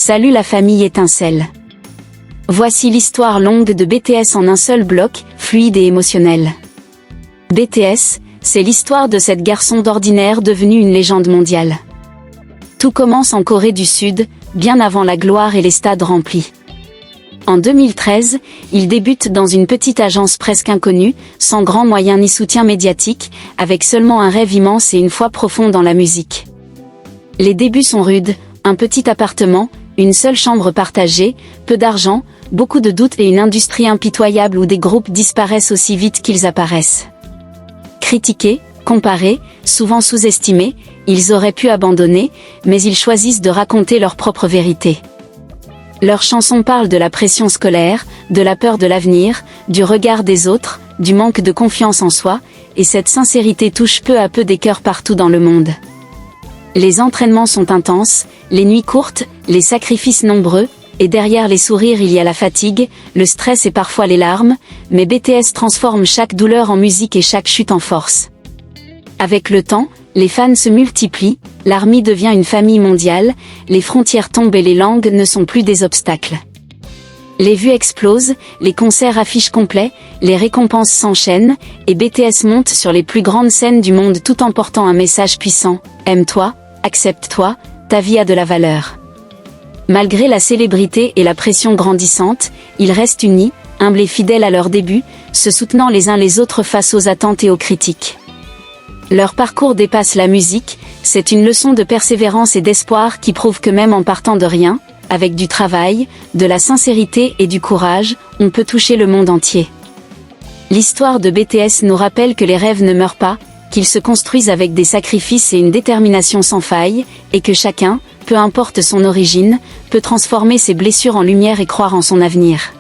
Salut la famille étincelle. Voici l'histoire longue de BTS en un seul bloc, fluide et émotionnel. BTS, c'est l'histoire de cet garçon d'ordinaire devenu une légende mondiale. Tout commence en Corée du Sud, bien avant la gloire et les stades remplis. En 2013, il débute dans une petite agence presque inconnue, sans grands moyens ni soutien médiatique, avec seulement un rêve immense et une foi profonde dans la musique. Les débuts sont rudes, un petit appartement, une seule chambre partagée, peu d'argent, beaucoup de doutes et une industrie impitoyable où des groupes disparaissent aussi vite qu'ils apparaissent. Critiqués, comparés, souvent sous-estimés, ils auraient pu abandonner, mais ils choisissent de raconter leur propre vérité. Leurs chansons parlent de la pression scolaire, de la peur de l'avenir, du regard des autres, du manque de confiance en soi, et cette sincérité touche peu à peu des cœurs partout dans le monde. Les entraînements sont intenses, les nuits courtes, les sacrifices nombreux, et derrière les sourires il y a la fatigue, le stress et parfois les larmes, mais BTS transforme chaque douleur en musique et chaque chute en force. Avec le temps, les fans se multiplient, l'ARMY devient une famille mondiale, les frontières tombent et les langues ne sont plus des obstacles. Les vues explosent, les concerts affichent complets, les récompenses s'enchaînent, et BTS monte sur les plus grandes scènes du monde tout en portant un message puissant, aime-toi, accepte-toi, ta vie a de la valeur. Malgré la célébrité et la pression grandissante, ils restent unis, humbles et fidèles à leur début, se soutenant les uns les autres face aux attentes et aux critiques. Leur parcours dépasse la musique, c'est une leçon de persévérance et d'espoir qui prouve que même en partant de rien, avec du travail, de la sincérité et du courage, on peut toucher le monde entier. L'histoire de BTS nous rappelle que les rêves ne meurent pas, qu'ils se construisent avec des sacrifices et une détermination sans faille, et que chacun, peu importe son origine, peut transformer ses blessures en lumière et croire en son avenir.